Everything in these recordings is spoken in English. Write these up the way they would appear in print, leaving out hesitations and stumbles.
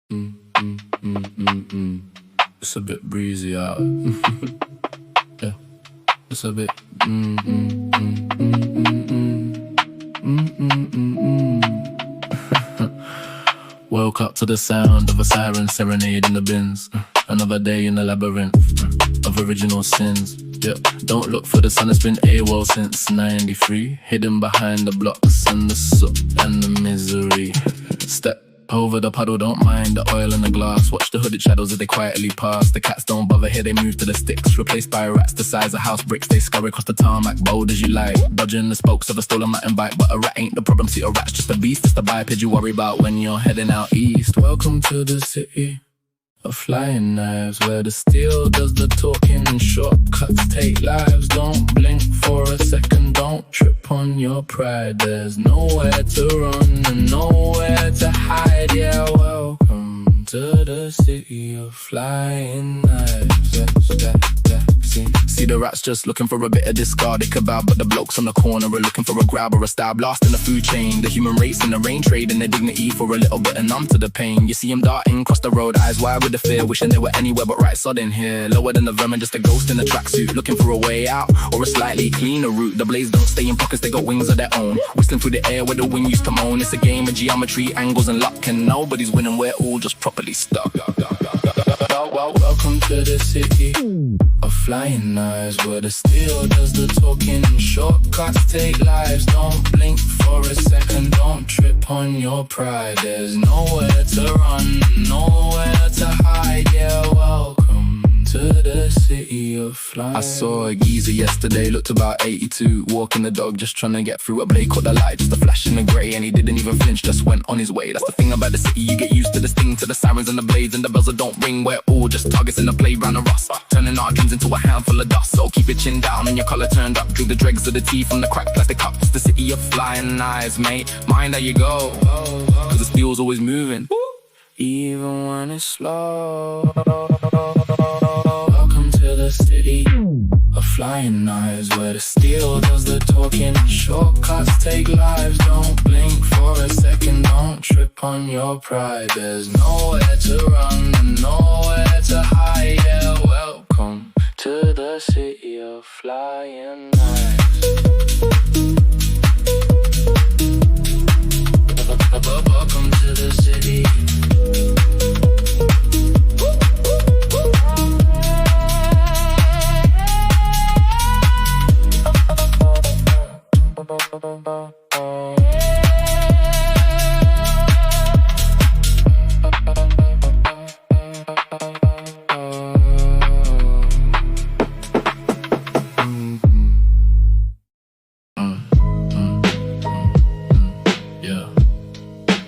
It's a bit breezy out. Yeah, it's a bit. Woke up to the sound of a siren serenade in the bins. Another day in the labyrinth of original sins. Yeah, don't look for the sun, it's been AWOL since 93. Hidden behind the blocks and the soot and the misery. Step over the puddle, don't mind the oil in the glass. Watch the hooded shadows as they quietly pass. The cats don't bother here, they move to the sticks. Replaced by rats the size of house bricks. They scurry across the tarmac, bold as you like. Dodging the spokes of a stolen mountain bike. But a rat ain't the problem, see a rat's just a beast. It's the biped you worry about when you're heading out east. Welcome to the city of flying knives, where the steel does the talking and shortcuts take lives. Don't blink for a second, don't trip on your pride. There's nowhere to run and nowhere to hide. Yeah, welcome to the city of flying knives. See the rats just looking for a bit of discarded kebab, but the blokes on the corner are looking for a grab or a stab. Lost in the food chain, the human race in the rain, trading their dignity for a little bit and numb to the pain. You see them darting across the road, eyes wide with the fear, wishing they were anywhere but right sod in here. Lower than the vermin, just a ghost in a tracksuit, looking for a way out or a slightly cleaner route. The blades don't stay in pockets, they got wings of their own, whistling through the air where the wind used to moan. It's a game of geometry, angles and luck, and nobody's winning, we're all just properly stuck. Welcome to the city of flying knives, where the steel does the talking and shortcuts take lives. Don't blink for a second, don't trip on your pride. There's nowhere to run, nowhere to hide. Yeah, welcome to the city of flying. I saw a geezer yesterday, looked about 82, walking the dog, just trying to get through. A blade caught the light, just a flash in the grey, and he didn't even flinch, just went on his way. That's the thing about the city, you get used to the sting, to the sirens and the blades and the bells that don't ring. We're all just targets in the playground of rust, turning our dreams into a handful of dust. So keep your chin down and your collar turned up, drink the dregs of the tea from the cracked plastic cups. The city of flying knives, mate, mind how you go, cause the steel's always moving, even when it's slow. The city of flying knives, where the steel does the talking and shortcuts take lives. Don't blink for a second, don't trip on your pride. There's nowhere to run and nowhere to hide. Yeah, welcome to the city of flying knives. Welcome to the city.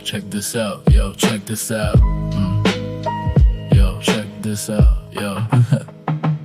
Check this out, yo, check this out. Yo, check this out, yo.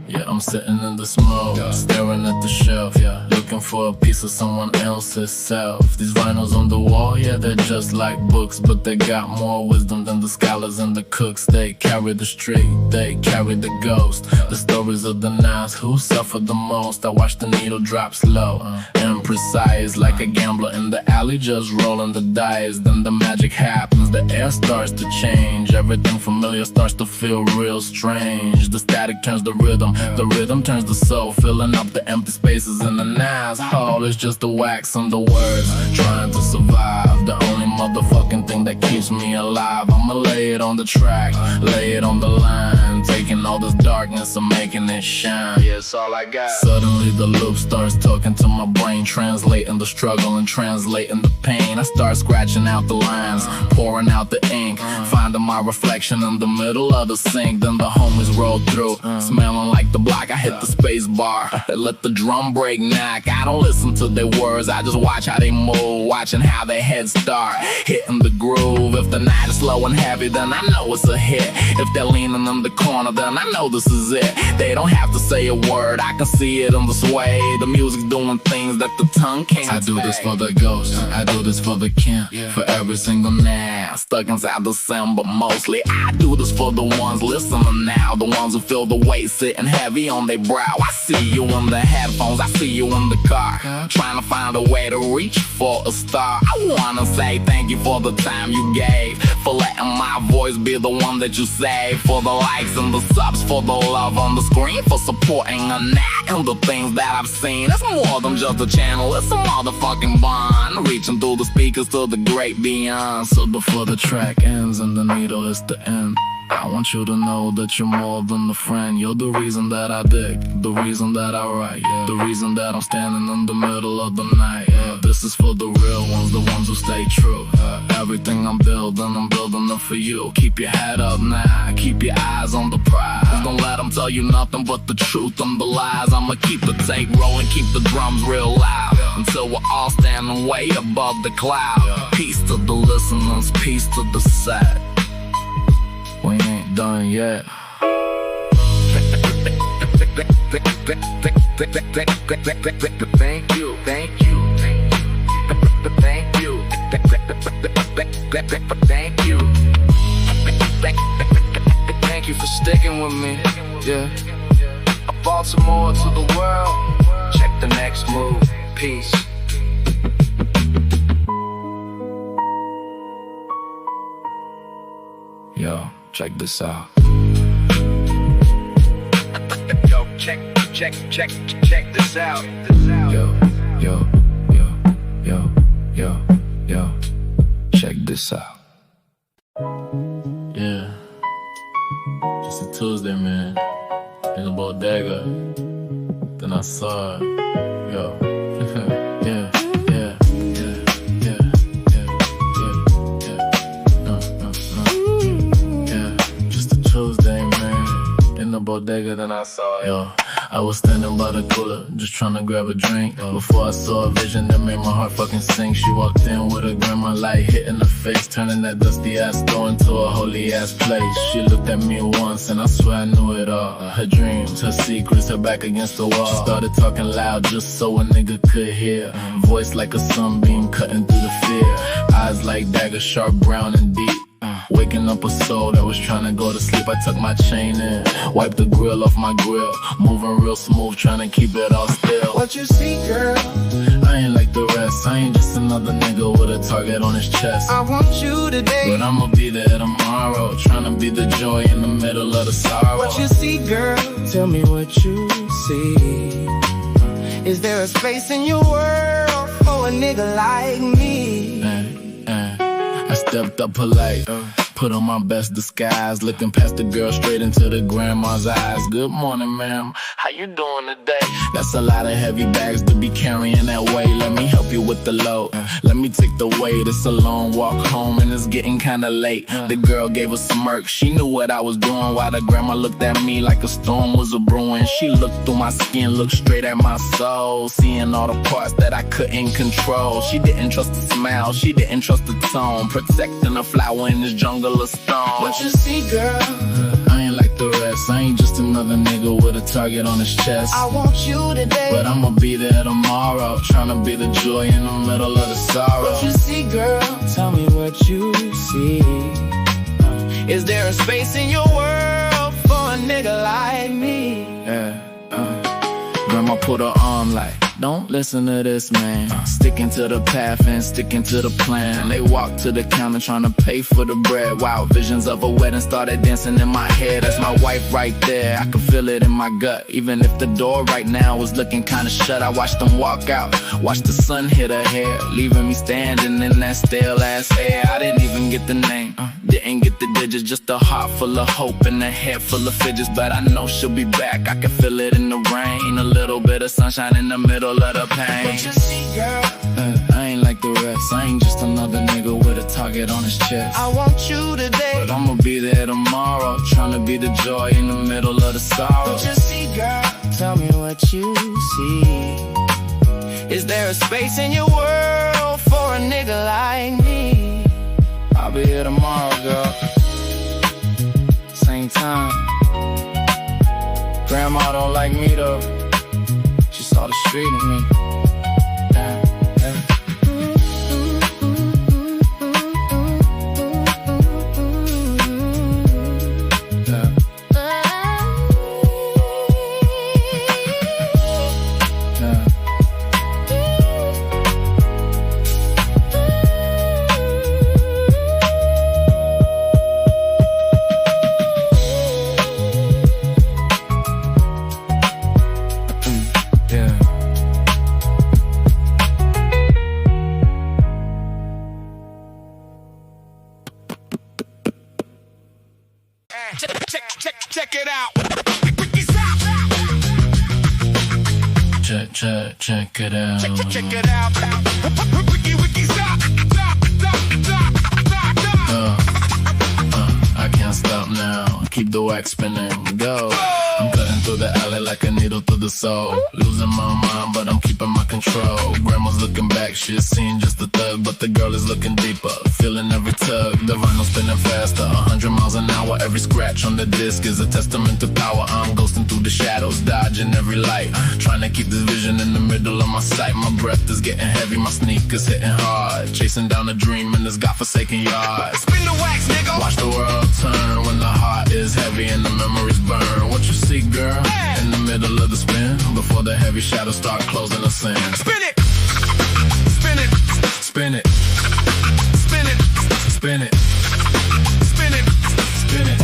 Yeah, I'm sitting in the smoke, staring at the shelf, yeah, looking for a piece of someone else's self. These vinyls on the wall, yeah, they're just like books, but they got more wisdom than the scholars and the cooks. They carry the street, they carry the ghost, the stories of the nights who suffered the most. I watch the needle drop slow and precise, like a gambler in the alley just rolling the dice. Then the magic happens, the air starts to change, everything familiar starts to feel real strange. The static turns the rhythm turns the soul, filling up the empty spaces in the night's hall. It's just the wax on the words, trying to survive, the only motherfucking thing that keeps me alive. I'ma lay it on the track, lay it on the line, taking all this darkness and making it shine. Yeah, it's all I got. Suddenly the loop starts talking to my brain, translating the struggle and translating the pain. I start scratching out the lines, pouring out the ink, finding my reflection in the middle of the sink. Then the homies roll through, smelling like the block. I hit the space bar, let the drum break knock. I don't listen to their words, I just watch how they move, watching how their heads start hitting the groove. If the night is slow and heavy, then I know it's a hit. If they're leaning in the corner, then I know this is it. They don't have to say a word, I can see it in the sway. The music's doing things that the tongue can't say. I do this for the ghost, I do this for the kin, for every single night stuck inside the sound, but mostly I do this for the ones listening now, the ones who feel the weight sitting heavy on their brow. I see you in the headphones, I see you in the car, trying to find a way to reach for a star. I wanna say thank you for the time you gave, for letting my voice be the one that you save, for the likes and the subs, for the love on the screen, for supporting a knack and the things that I've seen. It's more than just a channel, it's a motherfucking bond, reaching through the speakers to the great beyond. So before the track ends and the needle is the end, I want you to know that you're more than a friend. You're the reason that I dig, the reason that I write, yeah. The reason that I'm standing in the middle of the night, yeah. This is for the real ones, the ones who stay true. Everything I'm building it for you. Keep your head up now, keep your eyes on the prize. Don't let them tell you nothing but the truth and the lies. I'ma keep the tape rolling, keep the drums real loud, until we're all standing way above the cloud. Peace to the listeners, peace to the set. We ain't done yet. Thank you, thank you, thank you, thank you. Thank you for sticking with me, yeah. Baltimore to the world, check the next move, peace. Yo, check this out. Yo, check this out. Yo, check this out. Yeah, just a Tuesday, man, in the bodega. Then I saw it, yo. Bodega, then I saw it. Yo, I was standing by the cooler, just trying to grab a drink. Before I saw a vision that made my heart fucking sink. She walked in with a grandma light hitting her face, turning that dusty ass door into a holy ass place. She looked at me once and I swear I knew it all. Her dreams, her secrets, her back against the wall. She started talking loud just so a nigga could hear. Voice like a sunbeam cutting through the fear. Eyes like daggers, sharp, brown and deep. Waking up a soul that was trying to go to sleep. I tucked my chain in, wiped the grill off my grill, moving real smooth, trying to keep it all still. What you see, girl? I ain't like the rest, I ain't just another nigga with a target on his chest. I want you today, but I'ma be there tomorrow, trying to be the joy in the middle of the sorrow. What you see, girl? Tell me what you see. Is there a space in your world for a nigga like me? I stepped up polite, put on my best disguise, looking past the girl straight into the grandma's eyes. Good morning, ma'am, how you doing today? That's a lot of heavy bags to be carrying that way. Let me help you with the load, let me take the weight. It's a long walk home and it's getting kinda late. The girl gave a smirk, she knew what I was doing, while the grandma looked at me like a storm was a brewing. She looked through my skin, looked straight at my soul, seeing all the parts that I couldn't control. She didn't trust the smile, she didn't trust the tone, protecting a flower in this jungle of stone. What you see, girl? I ain't like the rest, I ain't just another nigga with a target on his chest. I want you today, but I'ma be there tomorrow, trying to be the joy in the middle of the sorrow. What you see, girl? Tell me what you see. Is there a space in your world for a nigga like me? Grandma put her arm like, don't listen to this man, sticking to the path and sticking to the plan. They walked to the counter trying to pay for the bread. Wow, visions of a wedding started dancing in my head. That's my wife right there, I can feel it in my gut. Even if the door right now was looking kinda shut, I watched them walk out, watched the sun hit her hair, leaving me standing in that stale ass air. I didn't even get the name, didn't get the digits, just a heart full of hope and a head full of fidgets. But I know she'll be back, I can feel it in the rain, a little bit of sunshine in the middle of the pain. What you see, girl? I ain't like the rest, I ain't just another nigga with a target on his chest. I want you today, but I'ma be there tomorrow, trying to be the joy in the middle of the sorrow. What you see, girl? Tell me what you see. Is there a space in your world for a nigga like me? I'll be here tomorrow, girl, same time. Grandma don't like me though, she saw the street in me. Check it out. Check it out. Check it out. I can't stop now. Keep the wax spinning. Go. I'm cutting through the alley like a needle through the soul. Losing my mind, but I'm keeping my control. Grandma's looking back, she's seen just a thug, but the girl is looking deeper, feeling every tug. The vinyl spinning faster, 100 miles an hour. Every scratch on the disc is a testament to power. I'm ghosting through the shadows, dodging every light, trying to keep this vision in the middle of my sight. My breath is getting heavy, my sneakers hitting hard, chasing down a dream in this godforsaken yard. Spin the wax, nigga. Watch the world turn when the heart is heavy and the memories burn. What you see, girl, in the middle of the spin, before the heavy shadows start closing us in. Spin it. Spin it. Spin it. Spin it. Spin it. Spin it. Spin it.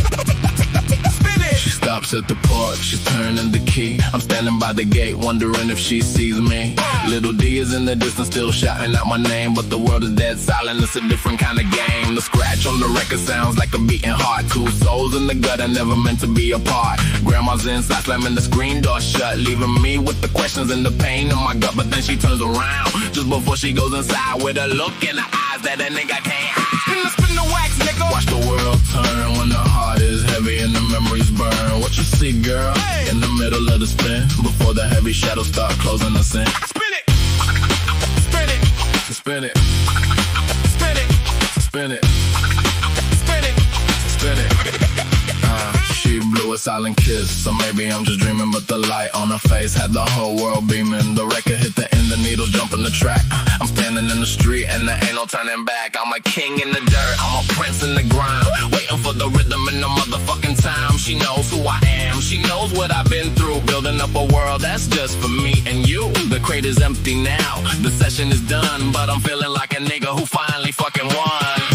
Spin it. She stops at the porch, she's turning the key. I'm standing by the gate, wondering if she sees me. Little D is in the distance, still shouting out my name, but the world is dead silent, it's a different kind of game. The scratch on the record sounds like a beating heart. Two souls in the gutter, never meant to be apart. Grandma's inside, slamming the screen door shut, leaving me with the questions and the pain in my gut. But then she turns around, just before she goes inside, with a look in her eyes that a nigga can't hide. Spin the wax, nigga. Watch the world turn when the heart is heavy and the memories burn. What you see, girl, in the middle of the spin, before the heavy shadows start closing us in. Spin it. Spin it. Spin it. Spin it. Spin it. Spin it. Spin it. She blew a silent kiss, so maybe I'm just dreaming, but the light on her face had the whole world beaming. The record hit the end, the needle jumping the track. I'm standing in the street and there ain't no turning back. I'm a king in the dirt, I'm a prince in the grime, waiting for the rhythm in the motherfucking time. She knows who I am, she knows what I've been through, building up a world that's just for me and you. The crate is empty now, the session is done, but I'm feeling like a nigga who finally fucking won.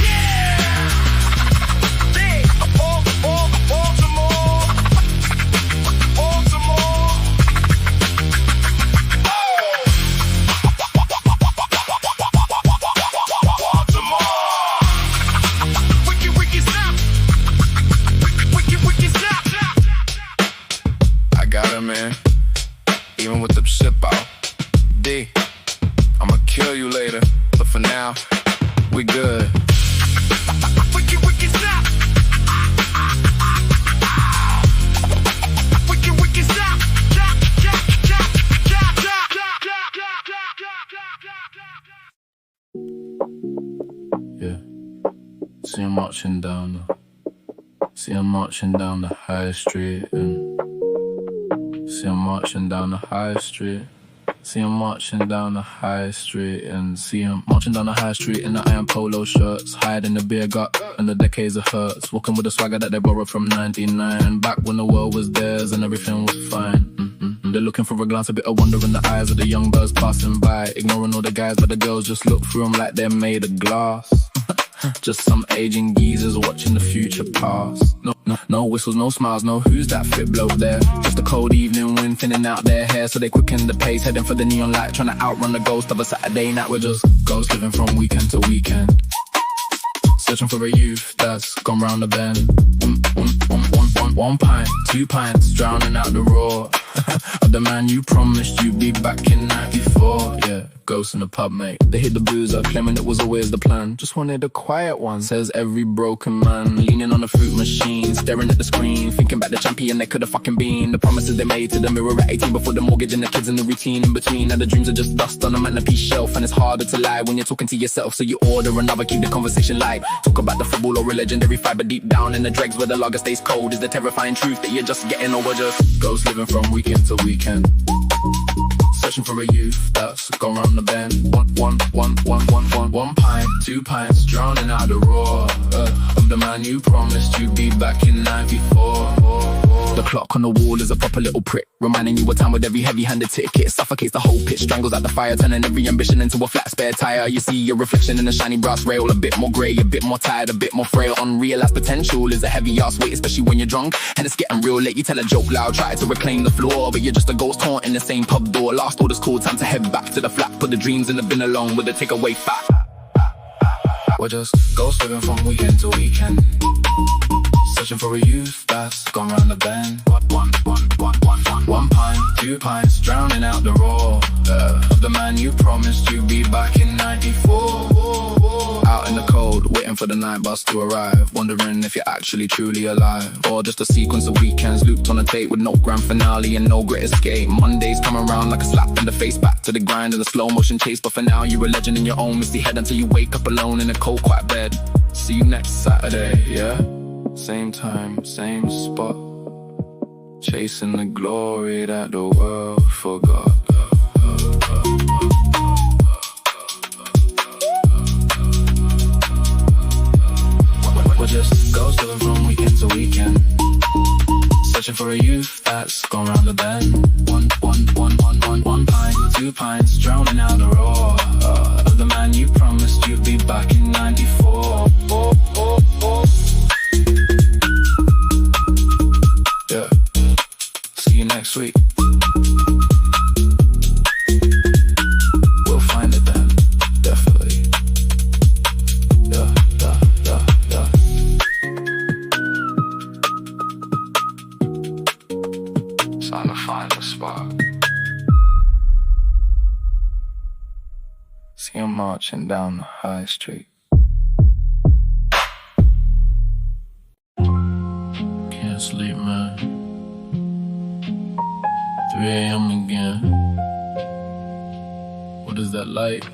Man, even with the ship out, D, I'ma kill you later, but for now, we good. Yeah, see him marching down the high street and see him marching down the high street. See him marching down the high street and see him marching down the high street in the iron polo shirts, hiding the beer gut and the decades of hurts, walking with the swagger that they borrowed from 99, back when the world was theirs and everything was fine. They're looking for a glance, a bit of wonder in the eyes of the young birds passing by, ignoring all the guys, but the girls just look through them like they're made of glass. Just some aging geezers watching the future pass. No whistles, no smiles, no who's that fit bloke there. Just a cold evening wind thinning out their hair, so they quicken the pace, heading for the neon light, trying to outrun the ghost of a Saturday night. We're just ghosts living from weekend to weekend, searching for a youth that's gone round the bend. One pint, 2 pints, drowning out the roar of the man you promised you'd be back in '94. Yeah, ghosts in the pub, mate. They hit the boozer, claiming it was always the plan. Just wanted a quiet one, says every broken man. Leaning on a fruit machine, staring at the screen, thinking about the champion they could have fucking been. The promises they made to the mirror at 18 before the mortgage and the kids and the routine in between. Now the dreams are just dust on a mantelpiece shelf, and it's harder to lie when you're talking to yourself, so you order another, keep the conversation light. Talk about the football or a legendary fight, but deep down in the dregs where the lager stays cold is the terrifying truth that you're just getting over. Just ghosts living from weekend to weekend, searching for a youth that's gone round the bend. One pint, 2 pints, drowning out the roar of the man you promised you'd be back in '94. The clock on the wall is a proper little prick, reminding you of time with every heavy-handed ticket. It suffocates the whole pitch, strangles out the fire, turning every ambition into a flat spare tire. You see your reflection in a shiny brass rail, a bit more grey, a bit more tired, a bit more frail. Unrealized potential is a heavy-ass weight, especially when you're drunk and it's getting real late. You tell a joke loud, try to reclaim the floor, but you're just a ghost haunting the same pub door. Last order's called, time to head back to the flat, put the dreams in the bin along with the takeaway fat. We're just ghosts living from weekend to weekend, Searching for a youth that's gone round the bend. One pint, 2 pints, drowning out the roar of the man you promised you'd be back in 94. Out in the cold, waiting for the night bus to arrive, wondering if you're actually truly alive, or just a sequence of weekends looped on a tape with no grand finale and no great escape. Mondays come around like a slap in the face, back to the grind and the slow motion chase. But for now you're a legend in your own misty head until you wake up alone in a cold quiet bed. See you next Saturday, yeah? Same time, same spot, chasing the glory that the world forgot. We're just ghosts living from weekend to weekend, searching for a youth that's gone round the bend. One pint, 2 pints, drowning out the roar of the man you promised you'd be back in 94. Yeah, see you next week. We'll find it then, definitely. Yeah. Time to find a spot. See him marching down the high street. Can't sleep, man. 3 a.m. again. What is that light?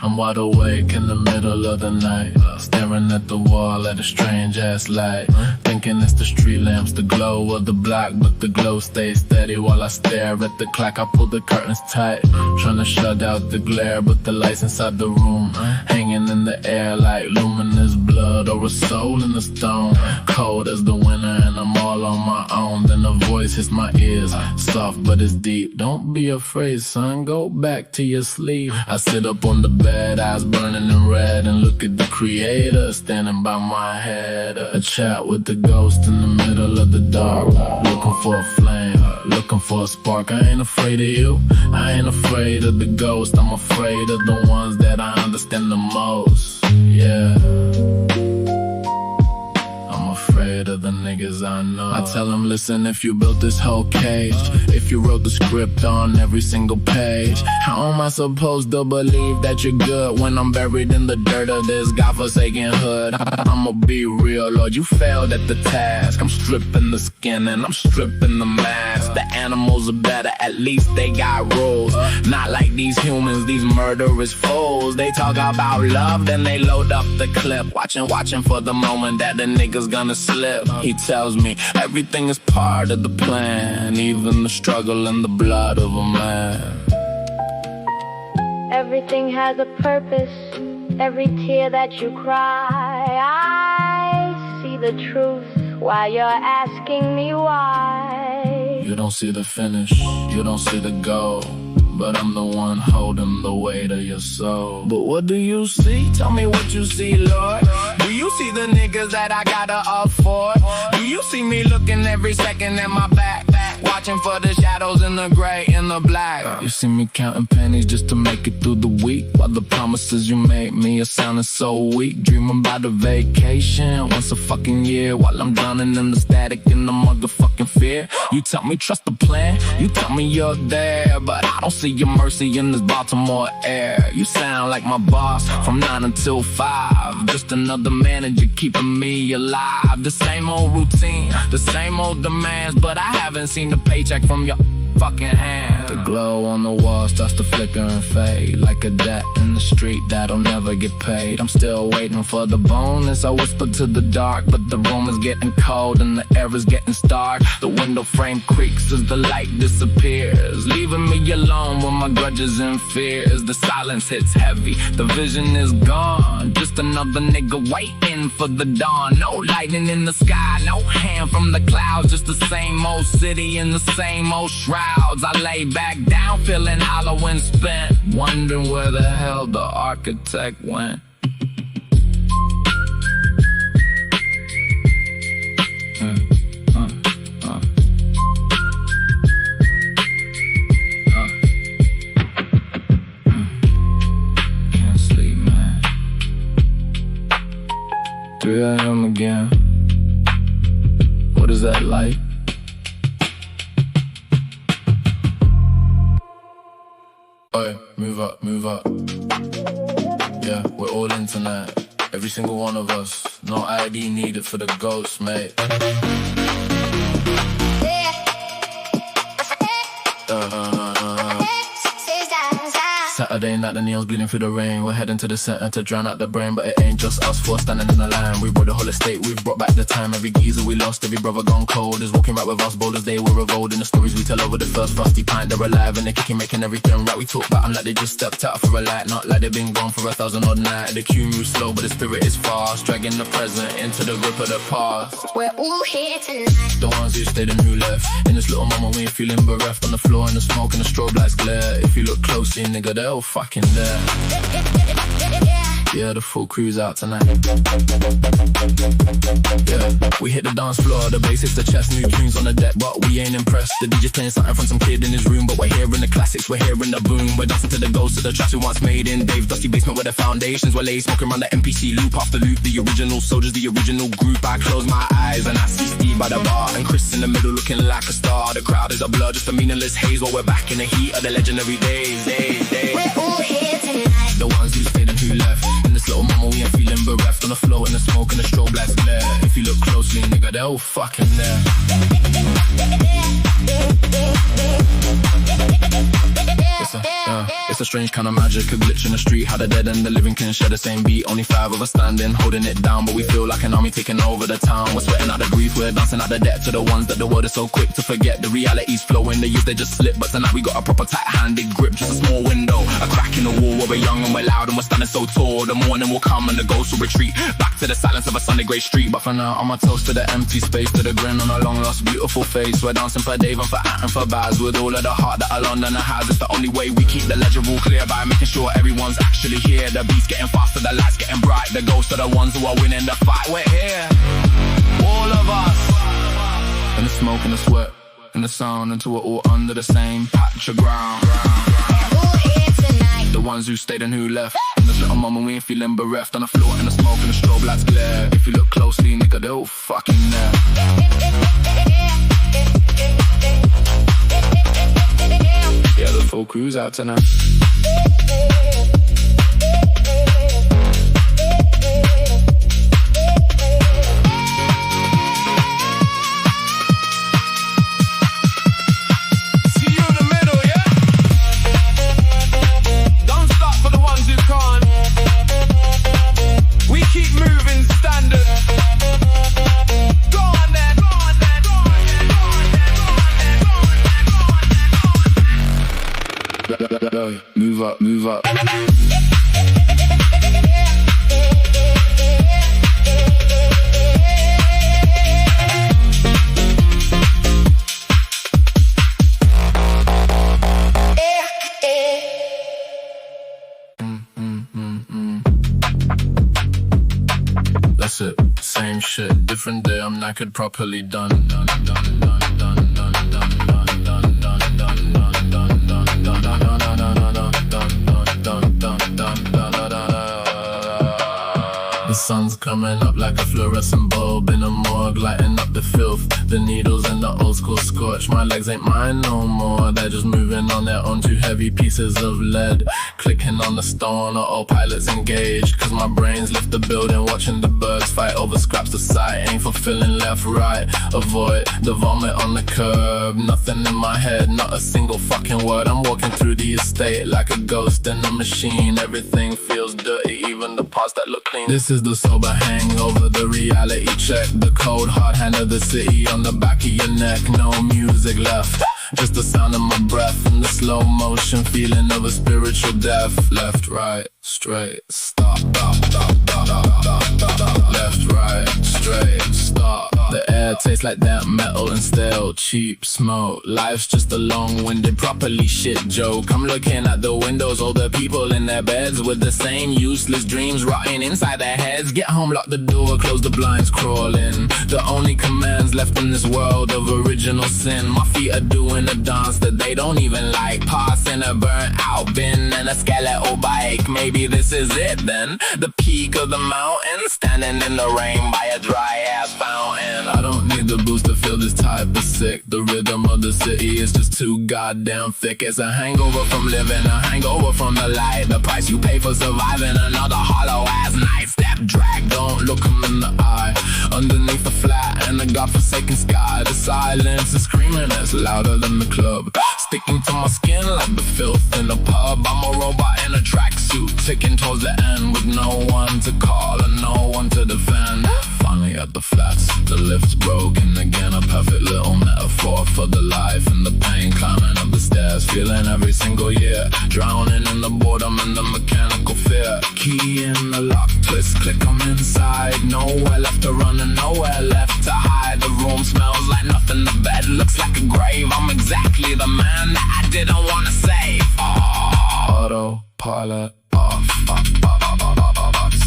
I'm wide awake in the middle of the night, staring at the wall at a strange ass light, thinking it's the street lamps, the glow of the block, but the glow stays steady while I stare at the clock. I pull the curtains tight, trying to shut out the glare, but the lights inside the room hanging in the air like luminous blood or a soul in the stone. Cold as the winter and I'm all on my own. Then a voice hits my ears, soft but it's deep. Don't be afraid, son, go back to your sleep. I sit up on the bed, eyes burning in red, and look at the creator standing by my head. A chat with the ghost in the middle of the dark, looking for a flame, looking for a spark. I ain't afraid of you, I ain't afraid of the ghost. I'm afraid of the ones that I understand the most. Yeah, I'm afraid of the niggas I know. I tell them, listen, if you built this whole cage, if you wrote the script on every single page, how am I supposed to believe that you're good when I'm buried in the dirt of this godforsaken hood? I'ma be real, Lord, you failed at the task. I'm stripping the skin and I'm stripping the mask. The animals are better, at least they got rules. Not like these humans, these murderous fools. They talk about love, then they load up the clip, watching for the moment that the nigga's gonna slip. He tells me everything is part of the plan, even the struggle and the blood of a man. Everything has a purpose, every tear that you cry. I see the truth while you're asking me why. You don't see the finish, you don't see the goal, but I'm the one holding the weight of your soul. But what do you see? Tell me what you see, Lord. Do you see the niggas that I gotta afford? Do you see me looking every second at my back, watching for the shadows in the gray and the black? You see me counting pennies just to make it through the week, while the promises you made me are sounding so weak. Dreaming about a vacation once a fucking year, while I'm drowning in the static and the motherfucking fear. You tell me trust the plan, you tell me you're there, but I don't see your mercy in this Baltimore air. You sound like my boss from 9 until 5, just another manager keeping me alive. The same old routine, the same old demands, but I haven't seen the paycheck from your fucking hand. The glow on the wall starts to flicker and fade, like a debt in the street that'll never get paid. I'm still waiting for the bonus, I whisper to the dark, but the room is getting cold and the air is getting stark. The window frame creaks as the light disappears, leaving me alone with my grudges and fears. The silence hits heavy, the vision is gone, just another nigga waiting for the dawn. No lightning in the sky, no hand from the clouds, just the same old city in the same old shrouds. I lay back down feeling hollow and spent, wondering where the hell the architect went. Can't sleep, man. 3 I am again. What is that like? Oi, move up, move up. Yeah, we're all in tonight. Every single one of us. No ID needed for the ghost, mate. Saturday night, the neon's bleeding through the rain. We're heading to the center to drown out the brain, but it ain't just us four standing in the line. We brought the whole estate, we've brought back the time. Every geezer we lost, every brother gone cold is walking right with us. Bold as they were revolting. The stories we tell over the first frosty pint. They're alive and they're kicking, making everything right. We talk about them like they just stepped out for a light, not like they've been gone for 1,000 odd night. The queue moves slow, but the spirit is fast, dragging the present into the grip of the past. We're all here tonight. The ones who stayed and who left. In this little moment, we ain't feeling bereft. On the floor in the smoke and the strobe lights glare. If you look closely, nigga, they're all fucking there. Yeah, the full crew's out tonight. Yeah, we hit the dance floor, the bass hits the chest, new tunes on the deck, but we ain't impressed. The DJ's playing something from some kid in his room, but we're hearing the classics, we're hearing the boom. We're dancing to the ghosts of the tracks we once made in Dave's dusty basement where the foundations were laid. Smoking around the MPC loop after loop, the original soldiers, the original group. I close my eyes and I see Steve by the bar and Chris in the middle looking like a star. The crowd is a blur, just a meaningless haze, while we're back in the heat of the legendary days. We're all here tonight. The ones who stayed and who left. In this little moment we ain't feeling bereft. On the floor in the smoke and the strobe lights glare. If you look closely, nigga, they're all fucking there. It's a strange kind of magic, a glitch in the street. How the dead and the living can share the same beat. Only 5 of us standing, holding it down, but we feel like an army taking over the town. We're sweating out the grief, we're dancing out the depth to the ones that the world is so quick to forget. The reality's flowing, the youth they just slip, but tonight we got a proper tight-handed grip. Just a small window, a crack in the wall where we're young and we're loud and we're standing so tall. The morning will come and the ghosts will retreat back to the silence of a Sunday grey street. But for now, I'm a toast to the empty space, to the grin on a long lost beautiful face. We're dancing for Dave and for At and for Baz, with all of the heart that a Londoner has. It's the only way we keep the ledger all clear, by making sure everyone's actually here. The beat's getting faster, the lights getting bright. The ghosts are the ones who are winning the fight. We're here, all of us. In the smoke and the sweat and the sound, until we're all under the same patch of ground. We're all here tonight. The ones who stayed and who left. In this little moment we ain't feeling bereft. On the floor in the smoke and the strobe lights glare. If you look closely, nigga, they're all fucking there. Yeah, the full crew's out tonight. See you in the middle, yeah? Don't stop for the ones who can't. We keep moving standard. Go on then, go on then, go on then, go on then, go on then, go on then. Move up, move up. That's it, same shit, different day. I'm knackered, properly done. The sun's coming up like a fluorescent bulb in a morgue, lighting up the filth. The needles and the old school scorch. My legs ain't mine no more. They're just moving on their own, 2 heavy pieces of lead. Clicking on the stone, autopilot's engaged. Cause my brains lift the building, watching the birds fight over scraps of sight. Ain't fulfilling left, right. Avoid the vomit on the curb. Nothing in my head, not a single fucking word. I'm walking through the estate like a ghost in a machine. Everything feels dirty, even the parts that look clean. This is the sober hangover, the reality check. The cold hard hand of the city on the back of your neck. No music left, just the sound of my breath and the slow motion feeling of a spiritual death. Left, right, straight, stop, stop, stop, stop, stop, stop, stop. Left, right, straight, stop. The air tastes like damp metal and stale, cheap smoke. Life's just a long-winded, properly shit joke. I'm looking at the windows, all the people in their beds with the same useless dreams rotting inside their heads. Get home, lock the door, close the blinds, crawl in. The only commands left in this world of original sin. My feet are doing a dance that they don't even like. Passing a burnt out bin and a skeletal bike. Maybe this is it then. The peak of the mountain, standing in the rain by a dry ass fountain. I don't need the boost to feel this type of sick. The rhythm of the city is just too goddamn thick. It's a hangover from living, a hangover from the light. The price you pay for surviving another hollow ass night. Step drag, don't look 'em in the eye. Underneath the flat and the godforsaken sky, the silence is screaming, it's louder than the club. Sticking to my skin like the filth in a pub. I'm a robot in a tracksuit, ticking towards the end with no one to call and no one to defend. Finally at the flats, the lift's broken again. A perfect little metaphor for the life and the pain. Climbing up the stairs, feeling every single year. Drowning in the boredom and the mechanical fear. Key in the lock, twist, click, I'm inside. Nowhere left to run and nowhere left to hide. The room smells like nothing, the bed looks like a grave. I'm exactly the man that I didn't want to save. Autopilot off,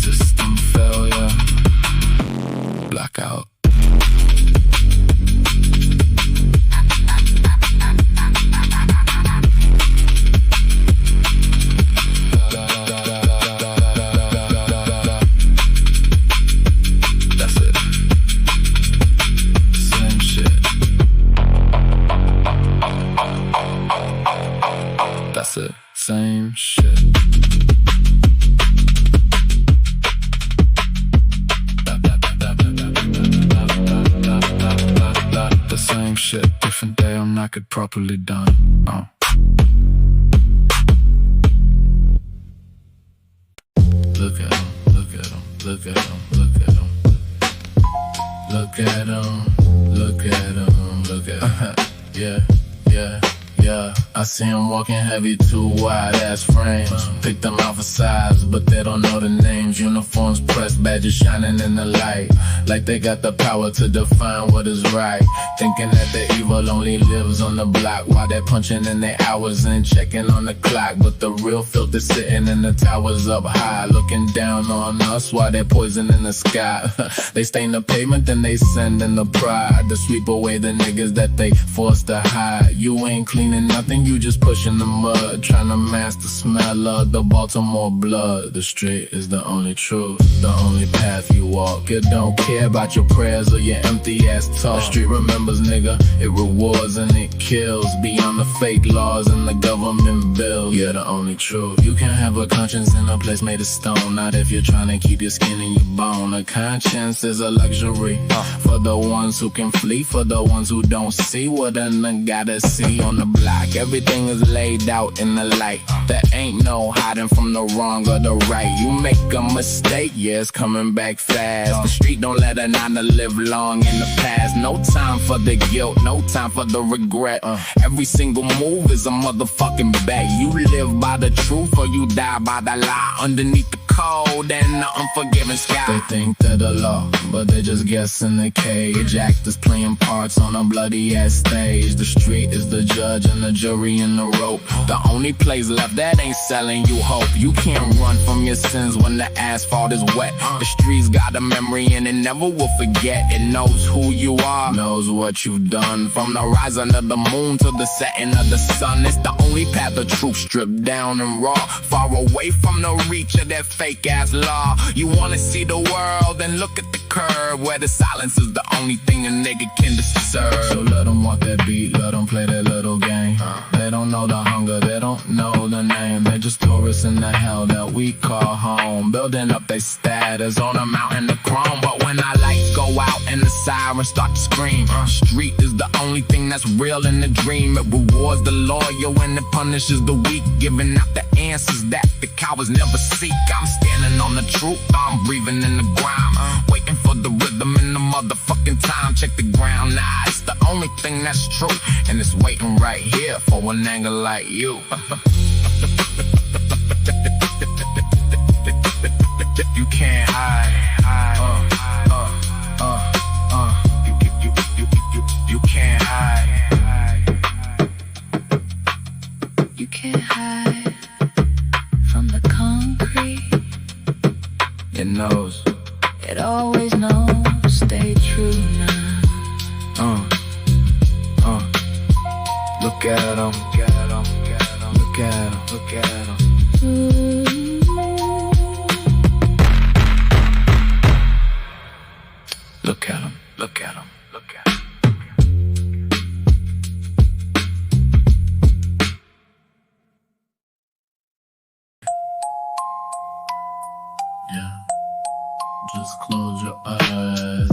system failure, blackout. That's it. Same shit. That's it. Same shit. The same shit, different day, I'm not it properly done. Look at him, look at him, look at him, look at him. Look at him, look at him, look at him. Yeah, yeah. Yeah, I see him walking heavy, two wide-ass frames. Pick them out for size, but they don't know the names. Uniforms pressed, badges shining in the light. Like they got the power to define what is right. Thinking that the evil only lives on the block, while they're punching in their hours and checking on the clock. But the real filth is sitting in the towers up high, looking down on us while they're poisoning the sky. They stain the pavement, then they send in the pride to sweep away the niggas that they forced to hide. You ain't cleaning nothing, you just pushing the mud, trying to mask the smell of the Baltimore blood. The street is the only truth, the only path you walk. It don't care about your prayers or your empty ass talk. The street remembers, nigga, it rewards and it kills. Beyond the fake laws and the government bills. Yeah, the only truth. You can have a conscience in a place made of stone, not if you're trying to keep your skin in your bone. A conscience is a luxury for the ones who can flee, for the ones who don't see what a nigga gotta see on the block. Everything is laid out in the light. There ain't no hiding from the wrong or the right. You make a mistake, yeah, it's coming back fast. The street don't let a nana live long in the past. No time for the guilt, no time for the regret. Every single move is a motherfucking bet. You live by the truth or you die by the lie. Underneath the cold and the unforgiving sky. They think they're the law, but they just guess in the cage. Actors playing parts on a bloody ass stage. The street is the judge and the jury in the rope. The only place left that ain't selling you hope. You can't run from your sins when the asphalt is wet. The streets got a memory and it never will forget. It knows who you are, knows what you've done. From the rising of the moon to the setting of the sun. It's the only path of truth, stripped down and raw. Far away from the reach of that fake ass law. You wanna see the world, then look at the curb, where the silence is the only thing a nigga can disturb. So let them walk that beat, let them play that little game. They don't know the hunger, they don't know the name. They're just tourists in the hell that we call home. Building up their status on a mountain of chrome. But when our lights go out and the sirens start to scream, street is the only thing that's real in the dream. It rewards the loyal and it punishes the weak, giving out the answers that the cowards never seek. I'm standing on the truth, I'm breathing in the grime, waiting for the rhythm in the motherfucking time. Check the ground, nah, it's the only thing that's true, and it's waiting right here for an nigga like you. You can't hide. You can't hide. You can't hide from the concrete. It knows. It always knows. Stay true now. at 'em, look at 'em, look at 'em, look at 'em. Look at 'em, look at 'em, look at 'em. Yeah, just close your eyes.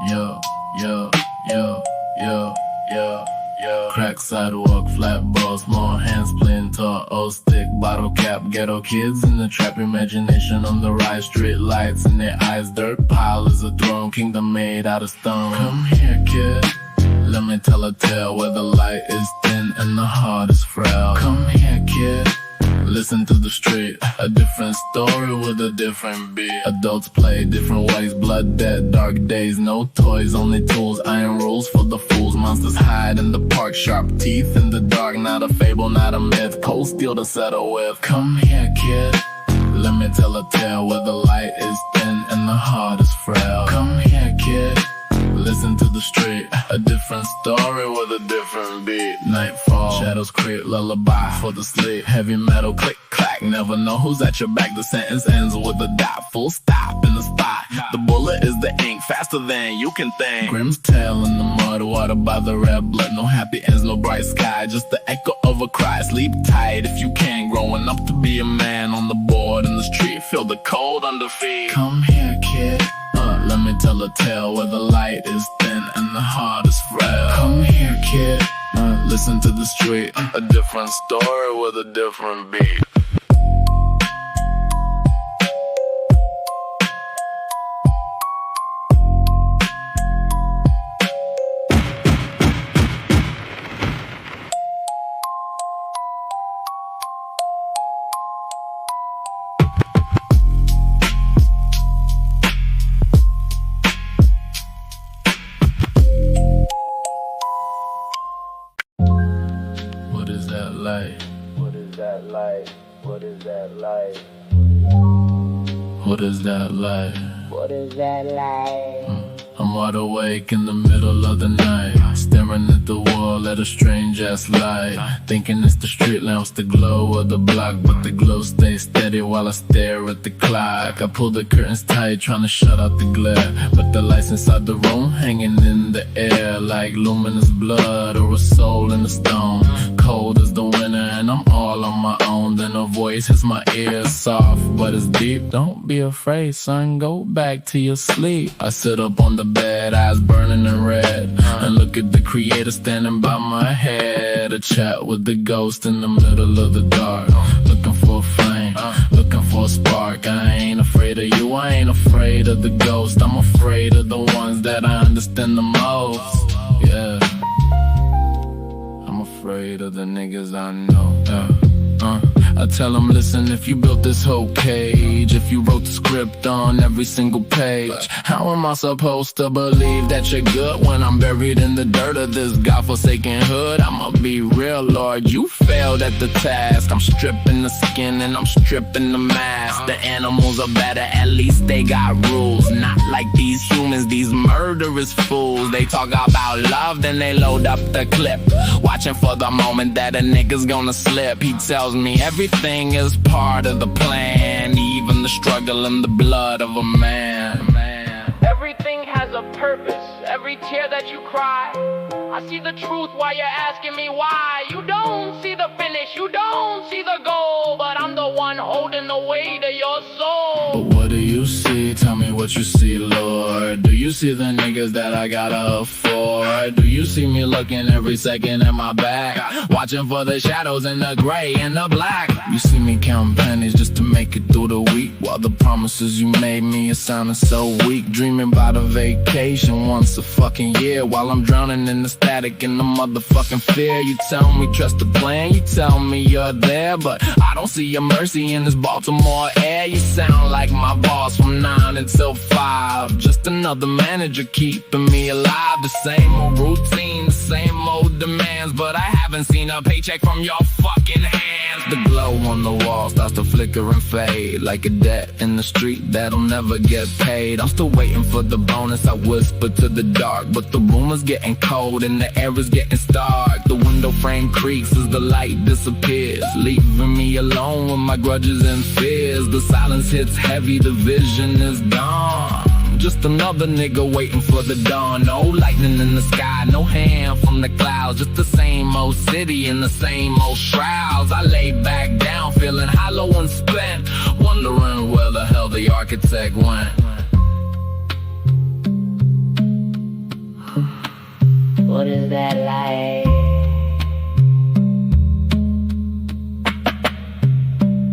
Yo, yo, yo, yo, yo, yo. Crack sidewalk, flat ball, small hands playing tall, old stick, bottle cap, ghetto kids in the trap, imagination on the rise, street lights in their eyes, dirt pile is a throne, kingdom made out of stone. Come here, kid. Let me tell a tale where the light is thin and the heart is frail. Come here, kid. Listen to the street, a different story with a different beat. Adults play different ways, blood, dead, dark days. No toys, only tools, iron rules for the fools. Monsters hide in the park, sharp teeth in the dark. Not a fable, not a myth, cold steel to settle with. Come here, kid. Let me tell a tale where the light is thin and the heart is frail. Come here, kid. Listen to the street, a different story with a different beat. Nightfall, shadows creep, lullaby for the sleep. Heavy metal, click, clack, never know who's at your back. The sentence ends with a dot, full stop in the spot. The bullet is the ink, faster than you can think. Grimm's tail in the mud, water by the red blood. No happy ends, no bright sky, just the echo of a cry. Sleep tight if you can, growing up to be a man. On the board in the street, feel the cold under feet. Come here, kid. Let me tell a tale where the light is thin and the heart is frail. Come here, kid. Listen to the street, a different story with a different beat. What is that light? What is that light? What is that light? What is that light? What is that like? I'm wide awake in the middle of the night, staring at the wall at a strange ass light, thinking it's the street lamps, the glow of the block, but the glow stays steady while I stare at the clock. I pull the curtains tight, trying to shut out the glare, but the lights inside the room hanging in the air like luminous blood or a soul in a stone. Cold as the winter and I'm all on my own. Then a voice hits my ear, soft but it's deep. Don't be afraid, son, go back to your sleep. I sit up on the bed, eyes burning in red, and look at the creator standing by my head. A chat with the ghost in the middle of the dark, looking for a flame, looking for a spark. I ain't afraid of you, I ain't afraid of the ghost. I'm afraid of the ones that I understand the most. Yeah, I'm afraid of the niggas I know. I tell them, listen, if you built this whole cage, if you wrote the script on every single page, how am I supposed to believe that you're good when I'm buried in the dirt of this godforsaken hood? I'ma be real, Lord, you failed at the task. I'm stripping the skin and I'm stripping the mask. The animals are better, at least they got rules. Not like these humans, these murderous fools. They talk about love, then they load up the clip, watching for the moment that a nigga's gonna slip. He tells me everything is part of the plan, even the struggle and the blood of a man. Everything has a purpose, every tear that you cry. I see the truth while you're asking me why. You don't see the finish, you don't see the goal, but I'm the one holding the weight of your soul. But what do you see? Tell me what you see, Lord. Do you see the niggas that I gotta afford? Do you see me looking every second at my back, watching for the shadows and the gray and the black? You see me counting pennies just to make it through the week, while the promises you made me are sounding so weak. Dreaming about a vacation once a fucking year, while I'm drowning in the static and the motherfucking fear. You tell me trust the plan, you tell me you're there, but I don't see your mercy in this Baltimore air. You sound like my boss from 9 until 5. 5. Just another manager keeping me alive. The same old routine, the same old demands, but I haven't seen a paycheck from your fucking hands. The glow on the wall starts to flicker and fade, like a debt in the street that'll never get paid. I'm still waiting for the bonus, I whisper to the dark, but the room is getting cold and the air is getting stark. The window frame creaks as the light disappears, leaving me alone with my grudges and fears. The silence hits heavy, the vision is gone. Just another nigga waiting for the dawn. No lightning in the sky, no hand from the clouds. Just the same old city in the same old shrouds. I lay back down feeling hollow and spent, wondering where the hell the architect went. What is that like?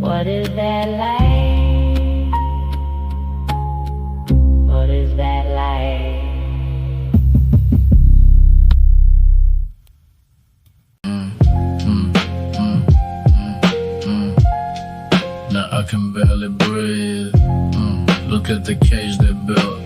What is that like? What is that like? Now I can barely breathe. Look at the cage they built.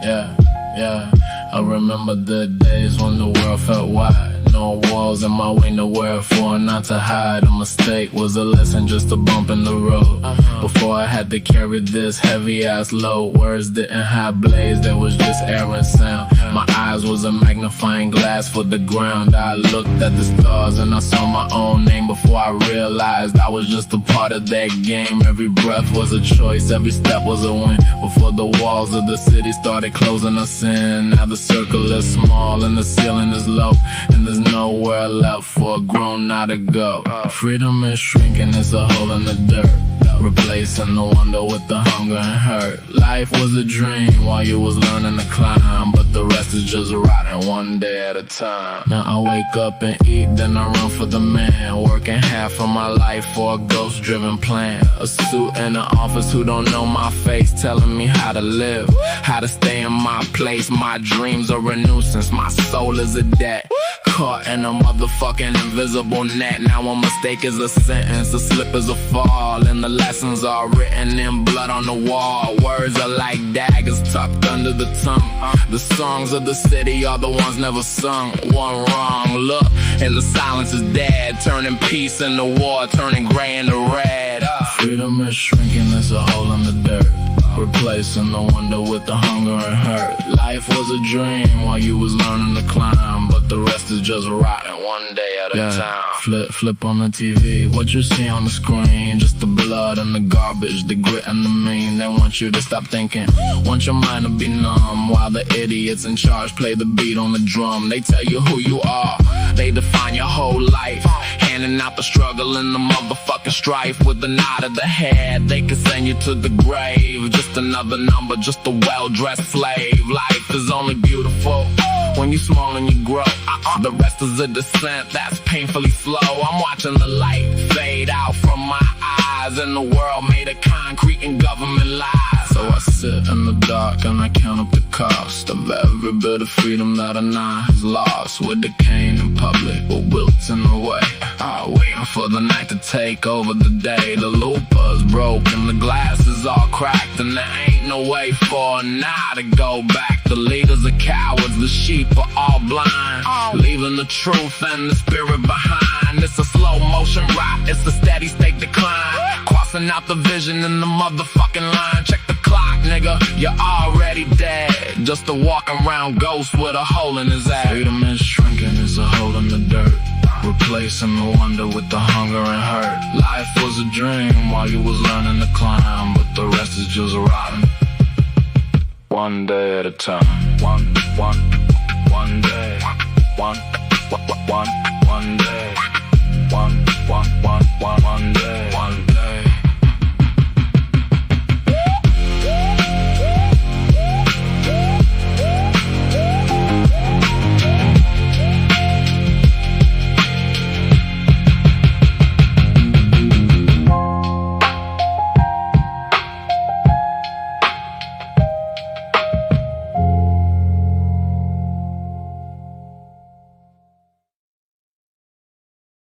Yeah. I remember the days when the world felt wide. No walls in my way, nowhere for not to hide. A mistake was a lesson, just a bump in the road. Before I had to carry this heavy ass load, words didn't have blades, there was just air and sound. My eyes was a magnifying glass for the ground. I looked at the stars and I saw my own name before I realized I was just a part of that game. Every breath was a choice, every step was a win. Before the walls of the city started closing us in. Now the circle is small and the ceiling is low, and there's nowhere left for a grown now to go. Freedom is shrinking, it's a hole in the dirt, replacing the wonder with the hunger and hurt. Life was a dream while you was learning to climb, but the rest is just rotting one day at a time. Now I wake up and eat, then I run for the man, working half of my life for a ghost-driven plan. A suit in the office who don't know my face, telling me how to live, how to stay in my place. My dreams are a nuisance, my soul is a debt, caught in a motherfucking invisible net. Now a mistake is a sentence, a slip is a fall, and the lessons are written in blood on the wall. Words are like daggers tucked under the tongue. The songs of the city are the ones never sung. One wrong look and the silence is dead, turning peace into war, turning gray into red. Freedom is shrinking, there's a hole in the dirt, replacing the wonder with the hunger and hurt. Life was a dream while you was learning to climb, but the rest is just rotting one day at a time. Flip on the TV, what you see on the screen, just the blood and the garbage, the grit and the mean. They want you to stop thinking, want your mind to be numb, while the idiots in charge play the beat on the drum. They tell you who you are, they define your whole life, handing out the struggle and the motherfucking strife. With a nod of the head, they can send you to the grave. Just another number, just a well-dressed slave. Life is only beautiful when you small and you grow. The rest is a descent that's painfully slow. I'm watching the light fade out from my eyes, and the world made of concrete and government lies. So I sit in the dark and I count up the cost of every bit of freedom that a nine has lost. We're decaying in public, we're wilting away, waiting for the night to take over the day. The looper's broken, the glass is all cracked, and there ain't no way for now to go back. The leaders are cowards, the sheep are all blind, leaving the truth and the spirit behind. It's a slow motion ride, it's a steady state decline, crossing out the vision in the motherfucking line. Check the clock, nigga, you're already dead, just a walking around ghost with a hole in his ass. Freedom is shrinking, it's a hole in the dirt, replacing the wonder with the hunger and hurt. Life was a dream while you was learning to climb, but the rest is just rotting one day at a time. One day. One day. One day. One day.